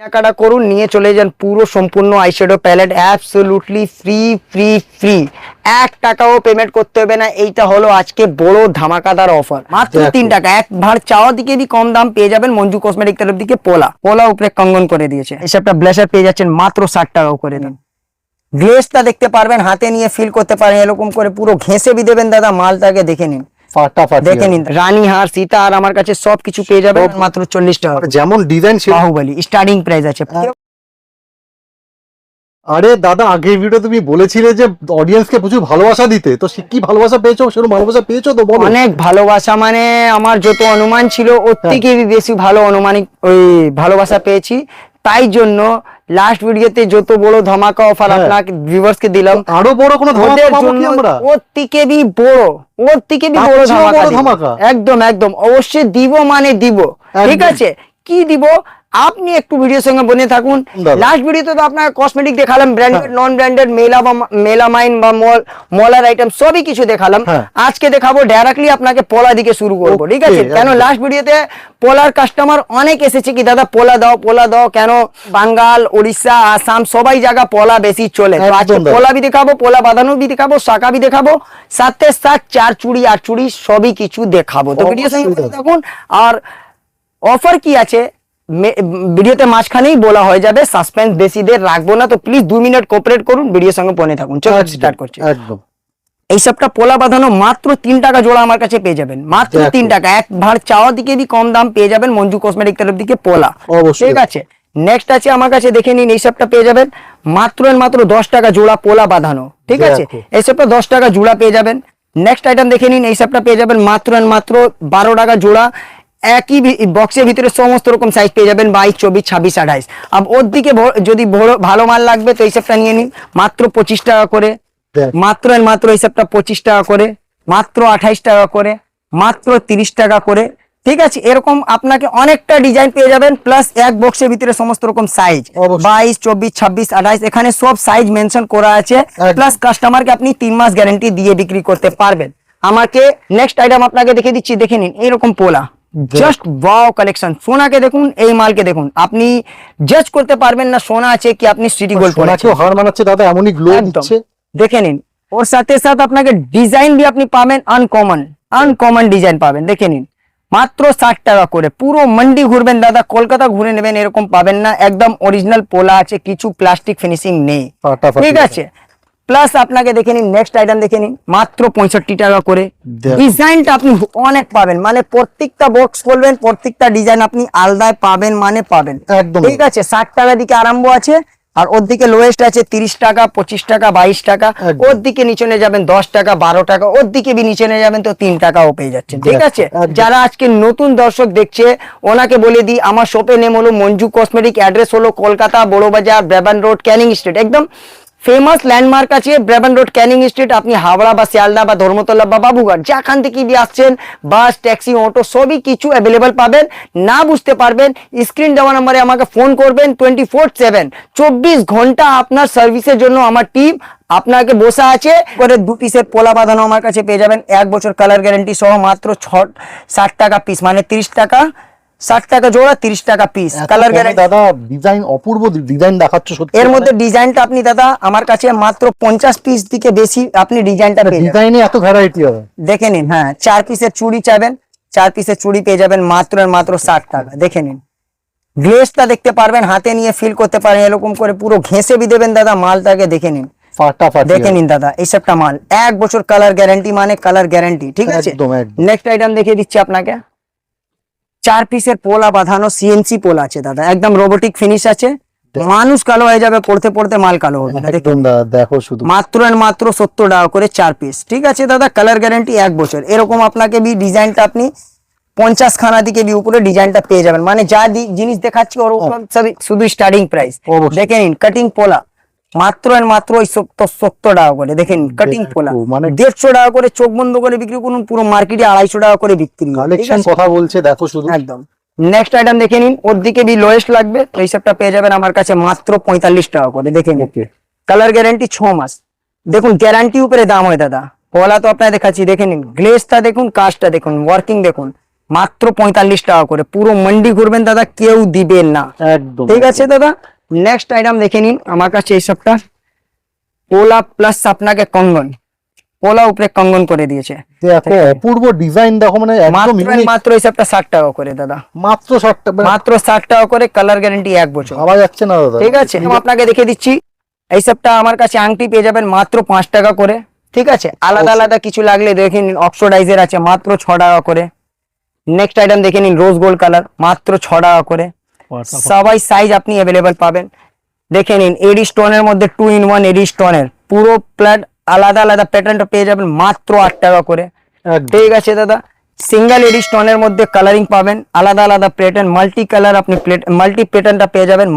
কেনাকাটা করুন, নিয়ে চলে যান পুরো সম্পূর্ণ eyeshadow palette absolutely free free free. 1 টাকাও পেমেন্ট করতে হবে না। এইটা হলো আজকে বড় ধামাকাদার অফার, মাত্র 3 টাকা। এক ভার চাওয়া দিকে भी কম দাম পেয়ে যাবেন। মঞ্জু কসমেটিক তরফ দিকে পোলা উপরে কঙ্গন করে দিয়েছে। এসবটা ব্লেজার পেয়ে যাচ্ছেন মাত্র 60 টাকাও করে দেন। গ্লেজটা দেখতে পারবেন, হাতে নিয়ে ফিল করতে পারেন, এরকম করে পুরো ঘেঁষে भी দেবেন দাদা। মালটাকে দেখে নিন, দেখে নিন। রানীহার, সীতা আর আমার কাছে সবকিছু পেয়ে যাবেন মাত্র 40 টাকা। যেমন ডিজাইন বাহুবলী স্টার্টিং প্রাইস আছে। আরে দাদা, আগের ভিডিও তুমি বলেছিলে যে অডিয়েন্সকে প্রচুর ভালোবাসা দিতে, তো কি ভালোবাসা পেয়েছো? সেরকম ভালোবাসা পেয়েছো তো বলো। অনেক ভালোবাসা, মানে আমার যত অনুমান ছিল ওর থেকে বেশি ভালো অনুমানিক ওই ভালোবাসা পেয়েছি। তাই জন্য লাস্ট ভিডিওতে যত বড় ধামাকা অফার আপনাকে ভিউয়ার্স কে দিলাম, আরো বড় কোনো ধামাকা পাবো কি আমরা? ওর থেকে বড় ধামাকা। একদম একদম অবশ্যই দিব, মানে দিব। ঠিক আছে, কি দিব আপনি একটু ভিডিওর সঙ্গে বনে থাকুন। লাস্ট ভিডিওতে তো আপনার কসমেটিক দেখালাম, ব্র্যান্ডেড নন ব্র্যান্ডেড, মেলামাইন বা মলার আইটেম সবই কিছু দেখালাম। আজকে দেখাবো ডাইরেক্টলি আপনাকে পোলা দিকে শুরু করবো। ঠিক আছে, কেন লাস্ট ভিডিওতে পোলার কাস্টমার অনেক এসেছে কি দাদা পোলা দাও। কেন বাঙ্গাল, উড়িষ্যা, আসাম সবাই জায়গা পোলা বেশি চলে। আজকে পোলা भी দেখাবো, পোলা বাঁধানো भी দেখাবো, শাখা भी দেখাবো, সাথে সাথ 4 চুড়ি 8 চুড়ি সবই কিছু দেখাবো। তো ভিডিও সঙ্গে দেখুন। আর অফার কি আছে ভিডিওতে মাঝখানেই বলা হয়ে যাবে, সাসপেন্স বেশি দের রাখবো না। তো প্লিজ 2 মিনিট কোঅপারেট করুন, ভিডিওর সঙ্গে বনে থাকুন। চলো স্টার্ট করছি। একদম এই সবটা পোলা বাঁধানো মাত্র 3 টাকা জোড়া আমার কাছে পেয়ে যাবেন, মাত্র 3 টাকা। এক ভার চাওয়া দিকে भी কম দাম পেয়ে যাবেন মঞ্জু কসমেটিক তরফ দিকে পোলা। ঠিক আছে, নেক্সট আছে আমার কাছে, দেখে নিন। এই সবটা পেয়ে যাবেন মাত্র 10 টাকা জোড়া পোলা বাঁধানো। ঠিক আছে, এই সবটা 10 টাকা জোড়া পেয়ে যাবেন। নেক্সট আইটেম দেখে নিন। এই সবটা পেয়ে যাবেন মাত্র 12 টাকা জোড়া। একই বক্সের ভিতরে সমস্ত রকম সাইজ পেয়ে যাবেন, 22, 24, 26, 28। আর ওর দিকে যদি ভালো মাল লাগবে তো এই সবটা নিয়ে নিন, মাত্র 25 টাকা করে। মাত্র এই সবটা 25 টাকা করে, মাত্র 28 টাকা করে, মাত্র 30 টাকা করে। ঠিক আছে, এরকম আপনাকে অনেকটা ডিজাইন পেয়ে যাবেন, প্লাস এক বক্সের ভিতরে সমস্ত রকম সাইজ 22, 24, 26, 28 এখানে সব সাইজ মেনশন করা আছে। প্লাস কাস্টমারকে আপনি 3 মাস গ্যারান্টি দিয়ে বিক্রি করতে পারবেন। আমাকে নেক্সট আইটেম আপনাকে দেখে দিচ্ছি, দেখে নিন। এরকম পোলা জাস্ট ওয়াও কালেকশন। সোনাকে দেখুন, এই মালকে দেখুন, আপনি জাজ করতে পারবেন না সোনা আছে কি আপনি সিটি গোল্ড সোনাকেও হার মানাচ্ছে দাদা, এমনই গ্লো দিচ্ছে। দেখে নিন, ওর সাথে সাথে আপনাকে ডিজাইন भी আপনি পাবেন, আনকমন ডিজাইন পাবেন। দেখে নিন, মাত্র 60 টাকা করে। পুরো মন্ডি ঘুরবেন দাদা, কলকাতা ঘুরে নেবেন, এরকম পাবেন না। একদম অরিজিনাল পোলা আছে, কিছু প্লাস্টিক ফিনিশিং নেই। ঠিক আছে, প্লাস আপনাকে দেখে নিন নেক্সট আইটেম, দেখে নিন মাত্র 65 টাকা করে। ডিজাইনটা আপনি অনেক পাবেন, মানে প্রত্যেকটা বক্স করবেন, প্রত্যেকটা ডিজাইন আপনি আলাদায় পাবেন, মানে পাবেন। ঠিক আছে, 60 টাকা দিকে আরম্ভ আছে, আর ওর দিকে লোয়েস্ট আছে 30 টাকা, 25 টাকা, 22 টাকা। ওর দিকে নিচে নিয়ে যাবেন 10 টাকা, 12 টাকা। ওর দিকে भी নিচে নিয়ে যাবেন তো 3 টাকাও পেয়ে যাচ্ছেন। ঠিক আছে, যারা আজকে নতুন দর্শক দেখছে ওনাকে বলে দিই, আমার শপের নেম হলো মঞ্জু কসমেটিক, অ্যাড্রেস হলো কলকাতা বড় বাজার, ব্রাবান রোড, ক্যানিং স্ট্রিট। একদম ফেমাস ল্যান্ডমার্ক আছে ব্রাবান রোড, ক্যানিং স্ট্রিট। আপনি হাওড়া বা শিয়ালদা বা ধর্মতলা বা বাবুঘাট যেখান থেকে भी আসছেন, বাস, ট্যাক্সি, অটো সবই কিছু অ্যাভেলেবল পাবেন। না বুঝতে পারবেন স্ক্রিন দেওয়া নম্বরে আমাকে ফোন করবেন। 24/7 24 ঘন্টা আপনার সার্ভিসের জন্য আমার টিম আপনাকে বসে আছে। করে 2 পিসের পোলা বাঁধানো আমার কাছে পেয়ে যাবেন 1 বছর কালার গ্যারান্টি সহ, মাত্র 60 টাকা পিস, মানে 30 টাকা, 60 টাকা জোড়া, 30 টাকা পিস। কালার গ্যারান্টি দাদা, ডিজাইন অপূর্ব ডিজাইন দেখাচ্ছ সত্যি। এর মধ্যে ডিজাইনটা আপনি দাদা আমার কাছে মাত্র 50 পিস থেকে বেশি আপনি ডিজাইনটা পেয়ে যাবেন। ডিজাইনে এত ভ্যারাইটি হবে, দেখে নিন। হ্যাঁ, 4 পিসের চুড়ি চাইবেন, 4 পিসের চুড়ি পেয়ে যাবেন মাত্র 60 টাকা। দেখে নিন, গ্লেজটা দেখতে পারবেন, হাতে নিয়ে ফিল করতে পারেন, এরকম করে পুরো ঘেঁষে भी দেবেন দাদা। মালটাকে দেখে নিন, দেখে নিন দাদা। এই সবটা মাল 1 বছর কালার গ্যারান্টি, মানে কালার গ্যারান্টি। ঠিক আছে, নেক্সট আইটেম দেখিয়ে দিচ্ছি আপনাকে। 4 পিসের পোলা বাঁধানো সিএনসি পোলা আছে দাদা, একদম রোবোটিক ফিনিশ আছে। মানুষ কালো হয়ে যাবে, পড়তে পড়তে মাল কালো হবে। দেখো শুধু মাত্র 70 টাকা করে 4 পিস। ঠিক আছে দাদা, কালার গ্যারান্টি 1 বছর। এরকম আপনাকে भी ডিজাইনটা আপনি 50 খানা দিকে भी উপরে ডিজাইনটা পেয়ে যাবেন, মানে যা জিনিস দেখাচ্ছি ওর শুধু স্টার্টিং প্রাইস। দেখে নিন, কাটিং পোলা মাত্র 70 টাকা করে। দেখেন কাটিং পোলা 150 টাকা করে, চোখ বন্ধ করে বিক্রি করুন। পুরো মার্কেটে 250 টাকা করে বিক্রি। কালেকশন কথা বলছে, দেখো শুধু একদম। নেক্সট আইটেম দেখে নিন, ওর দিকে भी লোয়েস্ট লাগবে তো এই সবটা পেয়ে যাবেন আমার কাছে মাত্র 45 টাকা করে। দেখে নিন, কালার গ্যারান্টি 6 মাস। দেখুন গ্যারান্টি উপরে দাম হয় দাদা। পোলা তো আপনাকে দেখাচ্ছি, দেখে নিন। গ্লেজটা দেখুন, কাজটা দেখুন, ওয়ার্কিং দেখুন, মাত্র 45 টাকা করে, পুরো মান্ডি ঘুরবেন দাদা, কেউ দিবেন না। একদম ঠিক আছে দাদা, নেক্সট আইটেম দেখে নিন আমার কাছে এই সবটা পোলা প্লাস আপনাকে কঙ্গন, পোলা উপরে কঙ্গন করে দিয়েছে। দেখো অপূর্ব ডিজাইন, দেখো মানে একদম মাত্র unique। মাত্র এই সবটা 60 টাকা করে দাদা, মাত্র 60 টাকা, মাত্র 60 টাকা করে, কালার গ্যারান্টি 1 বছর। ভাবা যাচ্ছে না দাদা। ঠিক আছে, আমি আপনাকে দেখে দিচ্ছি এই সবটা আমার কাছে আংটি পেয়ে যাবেন মাত্র 5 টাকা করে। ঠিক আছে, আলাদা আলাদা কিছু লাগলে দেখে নিন, অক্সিডাইজার আছে মাত্র 6 টাকা করে। নেক্সট আইটেম দেখে নিন রোজ গোল্ড কালার, মাত্র 6 টাকা করে। সবাই সাইজ আপনি অ্যাভেলেবেল পাবেন। দেখে নিন এডি স্টোনের মধ্যে 2 in 1 এডি স্টোনের পুরো প্ল্যাট, আলাদা আলাদা প্যাটার্নটা পেয়ে যাবেন মাত্র 8 টাকা করে। একদম। ঠিক আছে দাদা, সিঙ্গেল এডি স্টোনের মধ্যে কালারিং পাবেন, আলাদা আলাদা প্যাটার্ন, মাল্টি কালার আপনি মাল্টি প্যাটার্নটা পেয়ে যাবেন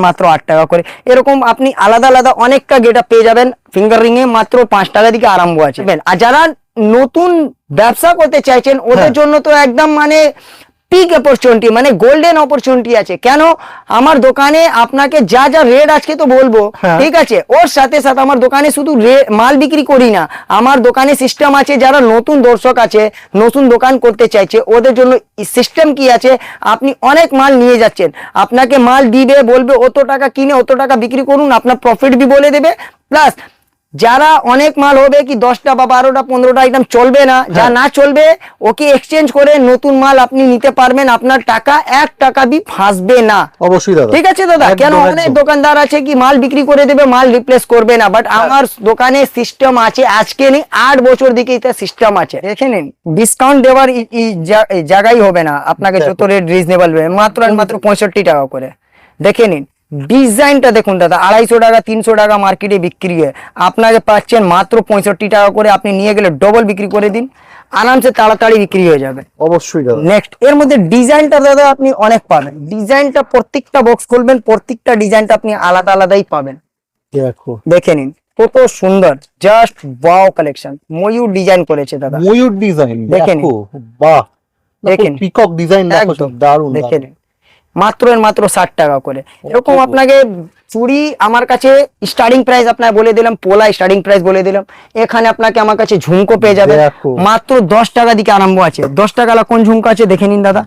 মাত্র 8 টাকা করে। এরকম আপনি আলাদা আলাদা অনেকটা গেটা পেয়ে যাবেন। ফিঙ্গার রিং এ মাত্র 5 টাকা থেকে আরম্ভ আছে। আর যারা নতুন ব্যবসা করতে চাইছেন ওদের জন্য তো একদম মানে পিক অপরচুনিটি, মানে গোল্ডেন অপরচুনিটি আছে। কেন, আমার দোকানে আপনাকে যা যা রেট আজকে তো বলবো, ঠিক আছে, ওর সাথে সাথে আমার দোকানে শুধু মাল বিক্রি করি না, আমার দোকানে সিস্টেম আছে। যারা নতুন দর্শক আছে, নতুন দোকান করতে চাইছে, ওদের জন্য সিস্টেম কি আছে, আপনি অনেক মাল নিয়ে যাচ্ছেন, আপনাকে মাল দিবে, বলবে অত টাকা কিনে অত টাকা বিক্রি করুন, আপনার প্রফিট বি বলে দেবে। প্লাস যারা অনেক মাল হবে কি 10টা বা 12টা 15টা আইটেম চলবে না, যা না চলবে ওকে এক্সচেঞ্জ করে নতুন মাল আপনি নিতে পারবেন, আপনার টাকা 1 টাকা বি ফাঁসবে না। অবশ্যই দাদা। ঠিক আছে দাদা, কেন অনেক দোকানদার আছে কি মাল বিক্রি করে দেবে, মাল রিপ্লেস করবে না, বাট আমার দোকানে সিস্টেম আছে, আজকে নেই 8 বছর দিকে এটা সিস্টেম আছে। দেখে নিন ডিসকাউন্ট দেওয়ার জায়গায় হবে না, আপনাকে যত রেট রিজনেবল মাত্র আর মাত্র 65 টাকা করে। দেখে নিন ডিজাইনটা দেখুন দাদা, 250 টাকা 300 টাকা মার্কেটে বিক্রি হয়, আপনাকে পাচ্ছেন মাত্র 65 টাকা করে। আপনি নিয়ে গেলে ডবল বিক্রি করে দিন, আরামসে তাড়াতাড়ি বিক্রি হয়ে যাবে। অবশ্যই দাদা। নেক্সট এর মধ্যে ডিজাইনটা দাদা আপনি অনেক পাবেন, ডিজাইনটা প্রত্যেকটা বক্স খুলবেন, প্রত্যেকটা ডিজাইনটা আপনি আলাদা আলাদাই পাবেন। দেখো দেখে নিন কত সুন্দর, জাস্ট ওয়াও কালেকশন, ময়ূর ডিজাইন করেছে দাদা, ময়ূর ডিজাইন দেখে নিন। দেখো, বাহ, দেখেন পিকক ডিজাইন দেখো, একদম দারুণ। দেখে নিন মাত্র এর মাত্র 60 টাকা করে। এরকম আপনাকে চুড়ি আমার কাছে স্টার্টিং প্রাইস আপনাকে বলে দিলাম, পোলা স্টার্টিং প্রাইস বলে দিলাম। এখানে আপনাকে আমার কাছে ঝুমকো পেয়ে যাবে দেখো। মাত্র 10 টাকা দিকে আরম্ভ আছে। 10 টাকা কোন ঝুমকো আছে দেখে নিন দাদা,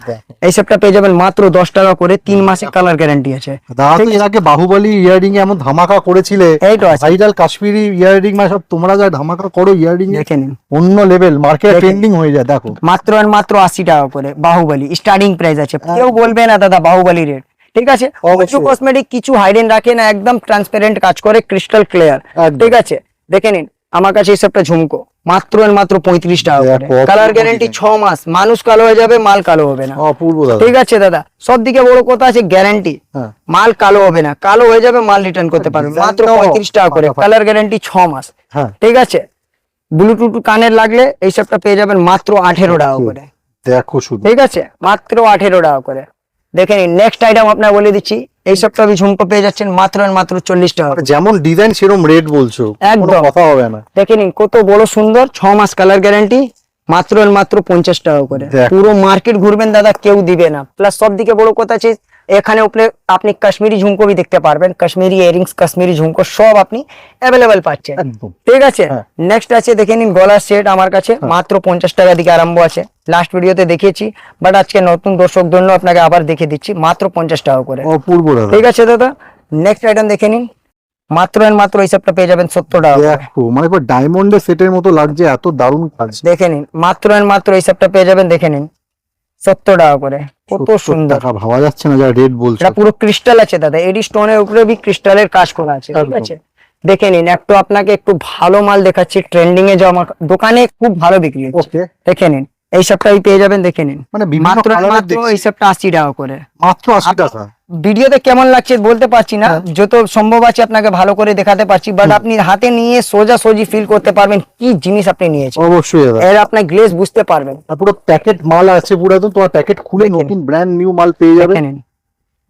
এই সবটা পেয়ে যাবেন মাত্র 10 টাকা করে, 3 মাসের কালার গ্যারান্টি আছে। দাদা তো এর আগে বাহুবলী ইয়ারিং এ এমন ধামাকা করেছিলে, এই তো আছে, ভাইরাল কাশ্মীরি ইয়ারিং, মানে সব তোমরা যা ধামাকা করো ইয়ারিং এ, দেখে নিন অন্য লেভেল, মার্কেট দেখেন। ট্রেন্ডিং হয়ে যায়। দেখো মাত্র আর মাত্র 80 টাকা করে বাহুবলী স্টার্টিং প্রাইস আছে। কেউ বলবে না দাদা বাহুবলী রেট, ঠিক আছে। কিছু কসমেটিক কিছু হাইডেন রাখে না, একদম ট্রান্সপারেন্ট কাজ করে, ক্রিস্টাল ক্লিয়ার। ঠিক আছে, দেখে নিন আমার কাছে এই সবটা ঝুমকো মাত্র আর মাত্র 35 টাকা করে, দেখো, কালার অপূর্ব গ্যারান্টি design। 6 মাস, মানুষ কালো হয়ে যাবে, মাল কালো হবে না। অপূর্ব দাদা। ঠিক আছে দাদা, সব দিকে বড় কথা আছে গ্যারান্টি, হ্যাঁ। মাল কালো হবে না, কালো হয়ে যাবে মাল রিটার্ন করতে পারবে মাত্র 35 টাকা করে, কালার গ্যারান্টি 6 মাস। হ্যাঁ। ঠিক আছে, ব্লুটুথ কানের লাগলে এই সবটা পেয়ে যাবেন মাত্র 18 টাকা করে। দেখো শুধু, ঠিক আছে, মাত্র 18 টাকা করে। দেখে নিন নেক্সট আইটেম আপনাকে বলে দিচ্ছি, এই সবটা আপনি ঝুমকো পেয়ে যাচ্ছেন মাত্র আর মাত্র 40 টাকা করে। যেমন ডিজাইন সেরকম রেট বলছো, একদম। কোনো কথা হবে না। দেখে নিন কত বড় সুন্দর, 6 মাস কালার গ্যারান্টি, মাত্র আর মাত্র 50 টাকা করে। দেখ। পুরো মার্কেট ঘুরবেন দাদা, কেউ দিবে না। প্লাস সব দিকে বড় কথা আছে এখানে উপরে আপনি কাশ্মীরি ঝুমকো ভি দেখতে পারবেন, কাশ্মীরি ইয়ারিংস, কাশ্মীরি ঝুমকো সব আপনি অ্যাভেলেবেল পাচ্ছেন। একদম। ঠিক আছে, হ্যাঁ। নেক্সট আছে দেখে নিন গলার সেট আমার কাছে মাত্র 50 টাকা দিকে আরম্ভ আছে। লাস্ট ভিডিওতে দেখিয়েছি, বাট আজকে নতুন দর্শক জন্য আপনাকে আবার দেখে দিচ্ছি মাত্র 50 টাকা করে। অপূর্ব দাদা। ঠিক আছে দাদা, নেক্সট আইটেম দেখে নিন মাত্র আর মাত্র এই সবটা পেয়ে যাবেন 70 টাকা করে। দেখো মানে ডায়মন্ডের সেটের মতো লাগছে, এত দারুণ কাজ। দেখে নিন মাত্র আর মাত্র এই সবটা পেয়ে যাবেন, দেখে নিন 70 টাকা করে, কত 70 সুন্দর। টাকা, ভাবা যাচ্ছে না যা রেট বলছো। এটা পুরো ক্রিস্টাল আছে দাদা, এডি স্টোনের উপরে বি ক্রিস্টালের কাজ করা আছে। ঠিক একদম। আছে, দেখে নিন একটু আপনাকে একটু ভালো মাল দেখাচ্ছি, ট্রেন্ডিং এ যাওয়া আমার দোকানে খুব ভালো বিক্রি হচ্ছে। ওকে, দেখে নিন এই সবটাই পেয়ে যাবেন, দেখে নিন মানে বিভিন্ন মাত্র আর কালারের মাত্র দেখছি। এই সবটা 80 টাকা করে। মাত্র 80 টাকা। ভিডিওতে কেমন লাগছে বলতে পারছি না, যত সম্ভব আছে আপনাকে ভালো করে দেখাতে পারছি, বাট আপনি হাতে নিয়ে সোজাসুজি ফিল করতে পারবেন কি জিনিস আপনি নিয়েছেন, অবশ্যই দাদা। এর আপনার গ্লেজ বুঝতে পারবেন। আর পুরো প্যাকেট মাল আছে, পুরো একদম তোমার প্যাকেট খুলে দেখেন। নতুন ব্র্যান্ড নিউ মাল পেয়ে যাবে। দেখে নিন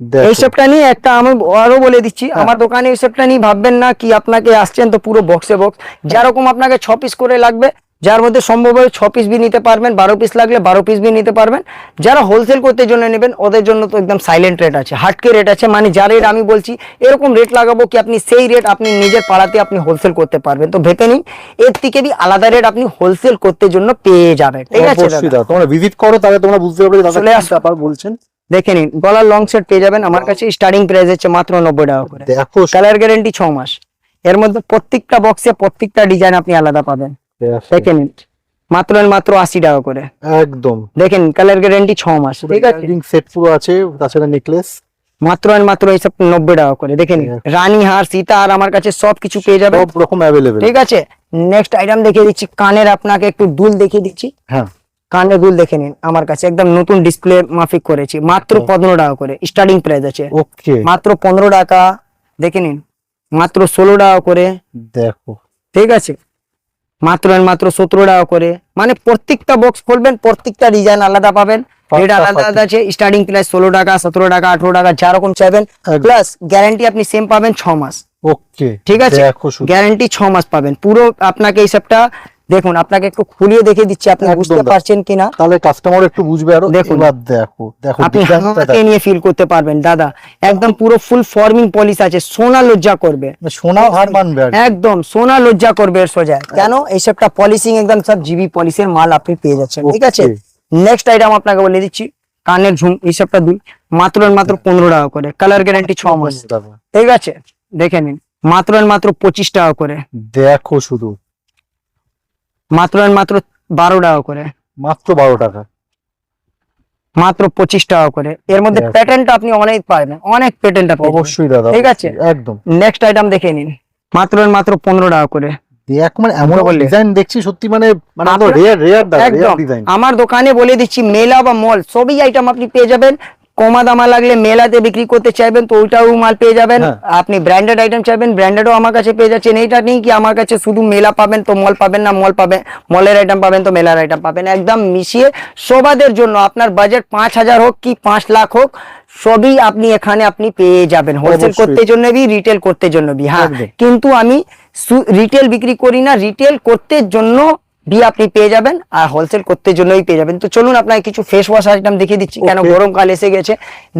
দেখো। এই সবটা নিয়ে একটা আমি আরো বলে দিচ্ছি, আমার দোকানে এই সবটা নিয়ে ভাববেন না কি আপনাকে আসছেন তো পুরো বক্সে বক্স, যেরকম আপনাকে 6 পিস করে লাগবে যার মধ্যে সম্ভব হয় 6 পিস বি নিতে পারবেন, 12 পিস লাগলে 12 পিস বি নিতে পারবেন। যারা হোলসেল করতে জন্য নেবেন ওদের জন্য তো একদম সাইলেন্ট রেট আছে, হাটকে রেট আছে, মানে যা রেট আমি বলছি এরকম রেট লাগাবো কি আপনি সেই রেট আপনি নিজের পাড়াতে আপনি হোলসেল করতে পারবেন। তো ভেবে নিন এর থেকে বি আলাদা রেট আপনি হোলসেল করতে জন্য পেয়ে যাবেন। ঠিক আছে অবশ্যই দাদা, তোমরা ভিজিট করো তাহলে তোমরা বুঝতে পারবে যে দাদা চলে কি আসো। ব্যাপার বলছেন। দেখে নিন গলার লং সেট পেয়ে যাবেন আমার কাছে, স্টার্টিং প্রাইস হচ্ছে মাত্র 90 টাকা করে, দেখো কালার গ্যারেন্টি 6 মাস। এর মধ্যে প্রত্যেকটা বক্সে প্রত্যেকটা ডিজাইন আপনি আলাদা পাবেন। দেখে নিন মাত্র 80 টাকা করে, একদম দেখেন কালার গ্যারেন্টি 6 মাস। ঠিক আছে, সেট পুরো আছে, তাছাড়া নেকলেস মাত্র এইসব 90 টাকা করে। দেখে নিন রানী হার, সীতা আর আমার কাছে সব কিছু পেয়ে যাবেন, সব রকম অ্যাভেলেবেল। ঠিক আছে। নেক্সট আইটেম দেখিয়ে দিচ্ছি, কানের আপনাকে একটু দুল দেখিয়ে দিচ্ছি। হ্যাঁ, কানের দুল দেখে নিন আমার কাছে একদম নতুন ডিসপ্লে মাফিক করেছি, মাত্র 15 টাকা করে স্টার্টিং প্রাইস আছে, ওকে মাত্র 15 টাকা। দেখে নিন মাত্র 16 টাকা করে, দেখো ঠিক আছে, মাত্র 17 টাকা করে। মানে প্রত্যেকটা বক্স খুলবেন প্রত্যেকটা ডিজাইন আলাদা পাবেন, রেট আলাদা আলাদা আছে। স্টার্টিং প্রাইস 16 টাকা, 17 টাকা, 18 টাকা, যেরকম চাইবেন। প্লাস গ্যারান্টি আপনি সেম পাবেন 6 মাস। ওকে, ঠিক আছে, দেখো শুধু গ্যারান্টি 6 মাস পাবেন পুরো। আপনাকে এই সবটা দেখুন, আপনাকে একটু খুলিয়ে দেখে দিচ্ছি, আপনি একদম বুঝতে দাদা। পারছেন কিনা। তাহলে কাস্টমার একটু বুঝবে আরো। দেখুন। এবার দেখো দেখো আপনি ডিজাইনটা হাতে নিয়ে ফিল করতে পারবেন দাদা, একদম পুরো ফুল ফর্মিং পলিশ আছে, সোনা লজ্জা করবে, সোনা হার মানবে আর কি। একদম সোনা লজ্জা করবে এর সোজা। কেন এই সবটা পলিশিং একদম সব জিবি পলিশের মাল আপনি পেয়ে যাচ্ছেন। ঠিক আছে, Okay. নেক্সট আইটেম আপনাকে বলে দিচ্ছি, কানের ঝুম এই সবটা দুই, মাত্র 15 টাকা করে, কালার গ্যারান্টি 6 মাস। দাদা, ঠিক আছে, দেখে নিন মাত্র 25 টাকা করে, দেখো শুধু মাত্র 12 টাকা করে, মাত্র 12 টাকা। মাত্র 25 টাকা করে। এর মধ্যে দেখো। প্যাটার্নটা আপনি অনেক পাবেন, অনেক প্যাটার্নটা অবশ্যই দাদা, ঠিক আছে। একদম। নেক্সট আইটেম দেখে নিন মাত্র 15 টাকা করে। দেখ মানে এমন বললে। ডিজাইন দেখছি সত্যি মানে মানে একদম আপনার- রেয়ার রেয়ার দাদা, একদম রেয়ার ডিজাইন। আমার দোকানে বলে দিচ্ছি মেলা বা মল সবই আইটেম আপনি পেয়ে যাবেন। কমা দামা লাগলে মেলাতে বিক্রি করতে চাইবেন তো ওইটাও মাল পেয়ে যাবেন। হ্যাঁ। আপনি ব্র্যান্ডেড আইটেম চাইবেন ব্র্যান্ডেডও আমার কাছে পেয়ে যাচ্ছেন। এইটা নেই কি আমার কাছে শুধু মেলা পাবেন তো মল পাবেন না, মল পাবেন মলের আইটেম পাবেন তো মেলার আইটেম পাবেন, একদম মিশিয়ে সবাদের জন্য। আপনার বাজেট 5,000 হোক কি 5 লাখ হোক সবই আপনি এখানে আপনি পেয়ে যাবেন, হোলসেল অবশ্যই। করতে জন্য বি রিটেল করতে জন্য বি। হ্যাঁ, একদম। কিন্তু আমি রিটেল বিক্রি করি না, রিটেল করতে জন্য বি আপনি পেয়ে যাবেন আর হোলসেল করতে জন্যই পেয়ে যাবেন। তো চলুন আপনাকে কিছু ফেস ওয়াশ আইটেম দেখিয়ে দিচ্ছি, কেন Okay. গরমকাল এসে গেছে।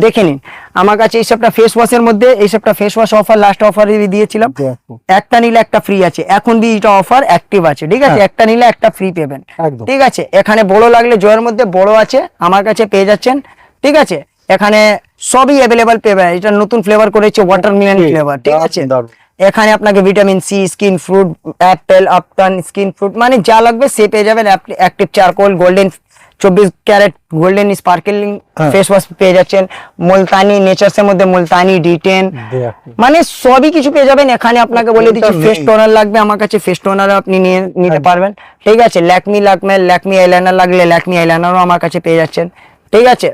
দেখে নিন আমার কাছে এই সবটা ফেস ওয়াশের মধ্যে এই সবটা ফেস ওয়াশ অফার লাস্ট অফারে দিয়েছিলাম, দেখো একটা নিলে একটা ফ্রি আছে। এখন বি এটা অফার অ্যাক্টিভ আছে, ঠিক আছে, হ্যাঁ। একটা নিলে একটা ফ্রি পাবেন। একদম। ঠিক আছে, এখানে বড় লাগলে জয়ের মধ্যে বড় আছে আমার কাছে পেয়ে যাচ্ছেন। ঠিক আছে, এখানে সবই অ্যাভেলেবল পেবেন। এটা নতুন ফ্লেভার করেছে ওয়াটারমেলন Okay, ফ্লেভার, ঠিক দারুণ, আছে। দারুণ। এখানে আপনাকে vitamin C, skin fruit, apple, আপটান, স্কিন ফ্রুট মানে যা লাগবে সে পেয়ে যাবেন। Active charcoal, golden 24 carat golden sparkling হ্যাঁ। ফেস ওয়াশ পেয়ে যাচ্ছেন। মুলতানি নেচার্স এর মধ্যে মুলতানি D10 দেখো মানে সবই কিছু পেয়ে যাবেন এখানে। আপনাকে বলে কোনটা দিচ্ছি নেই? ফেস টোনার লাগবে আমার কাছে ফেস টোনার আপনি নিতে পারবেন। ঠিক আছে, ল্যাকমি আইলাইনার লাগলে ল্যাকমি আইলাইনারও আমার কাছে পেয়ে যাচ্ছেন। ঠিক আছে,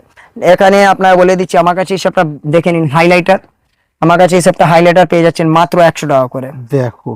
এখানে আপনার বলে দিচ্ছি আমার কাছে এই সবটা দেখে নিন হাইলাইটার, আমার কাছে এই সবটা হাইলাইটার পেয়ে যাচ্ছেন মাত্র 100 টাকা করে। দেখো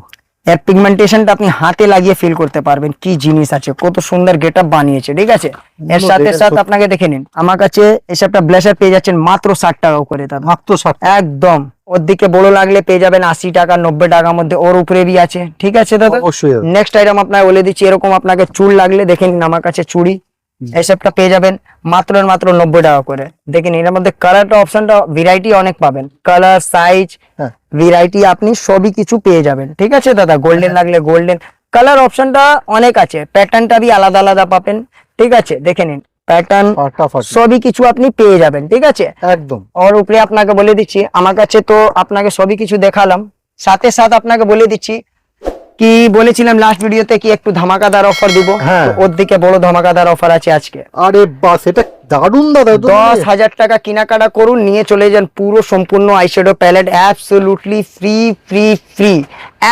এর পিগমেন্টেশনটা আপনি হাতে লাগিয়ে ফিল করতে পারবেন কি জিনিস আছে, কত সুন্দর গেটআপ বানিয়েছে। ঠিক আছে, এর সাথে দেখে সাথে সত্যি- আপনাকে দেখে নিন আমার কাছে এসবটা ব্লেজার পেয়ে যাচ্ছেন মাত্র 60 টাকা করে দাদা, মাত্র 60। একদম। ওর দিকে বড় লাগলে পেয়ে যাবেন 80 টাকা 90 টাকার মধ্যে, ওর উপরে বি আছে। ঠিক আছে দাদা, অবশ্যই দাদা। নেক্সট আইটেম আপনাকে বলে দিচ্ছি, এরকম আপনাকে চুল লাগলে দেখে নিন আমার কাছে চুড়ি এসবটা পেয়ে যাবেন মাত্র 90 টাকা করে। দেখেন এর মধ্যে কালারটা অপশনটা ভ্যারাইটি অনেক পাবেন, কালার সাইজ হ্যাঁ। ভ্যারাইটি আপনি সবই কিছু পেয়ে যাবেন। ঠিক আছে দাদা, গোল্ডেন লাগলে গোল্ডেন, কালার অপশনটা অনেক আছে, প্যাটার্নটা বি আলাদা আলাদা পাবেন। ঠিক আছে, দেখে নিন প্যাটার্ন ফাটাফাটি সবই কিছু আপনি পেয়ে যাবেন। ঠিক আছে, একদম। ওর উপরে আপনাকে বলে দিচ্ছি আমার কাছে তো আপনাকে সবই কিছু দেখালাম, সাথে সাথে আপনাকে বলে দিচ্ছি কি বলেছিলাম লাস্ট ভিডিওতে কি একটু ধামাকাদার অফার দিব, হ্যাঁ। তো ওর দিকে বড় ধামাকাদার অফার আছে আজকে। আরে বাস, এটা দারুণ দাদা। তো 10,000 টাকা কেনাকাটা করুন, নিয়ে চলে যান পুরো সম্পূর্ণ eyeshadow palette absolutely free free free,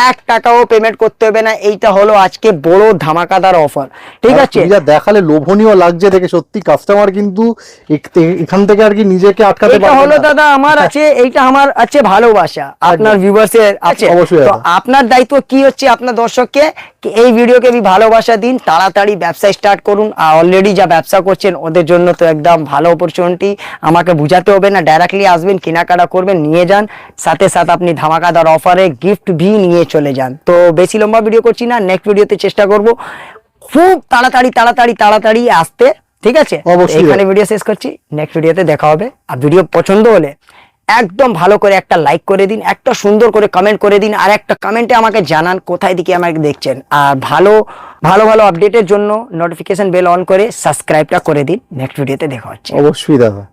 1 টাকাও পেমেন্ট করতে হবে না। এইটা হলো আজকে বড় ধামাকাদার অফার। ঠিক আর আছে, তুমি যা দেখালে লোভনীয় লাগছে দেখে, সত্যি কাস্টমার কিন্তু এখান থেকে আর কি নিজেকে আটকাতে এটা পারবে হলো না। দাদা আমার আছে, এইটা আমার আছে ভালোবাসা আপনার ভিউয়ার্স এর আছে। অবশ্যই তো দাদা। আপনার দায়িত্ব কি হচ্ছে আপনার দর্শককে কি এই ভিডিওকে বি ভালোবাসা দিন, তাড়াতাড়ি ব্যবসা স্টার্ট করুন। আর অলরেডি যা ব্যবসা করছেন ওদের জন্য তো একদম ভালো অপরচুনিটি, আমাকে বুঝাতে হবে না, ডাইরেক্টলি আসবেন কেনাকাটা করবেন নিয়ে যান, সাথে সাথে আপনি ধামাকাদার অফারে গিফট ভি নিয়ে চলে যান। তো বেশি লম্বা ভিডিও করছি না, নেক্সট ভিডিওতে চেষ্টা করব খুব তাড়াতাড়ি আসতে, ঠিক আছে? অবশ্যই। এখানে ভিডিও শেষ করছি, নেক্সট ভিডিওতে দেখা হবে। আর ভিডিও পছন্দ হলে একদম ভালো করে একটা লাইক করে দিন, একটা সুন্দর করে কমেন্ট করে দিন, আর একটা কমেন্টে আমাকে জানান কোথায় দিকে আমাকে দেখছেন। আর ভালো ভালো আপডেটের জন্য নোটিফিকেশন বেল অন করে সাবস্ক্রাইবটা করে দিন। নেক্সট ভিডিওতে দেখা হচ্ছে। অবশ্যই দাদা।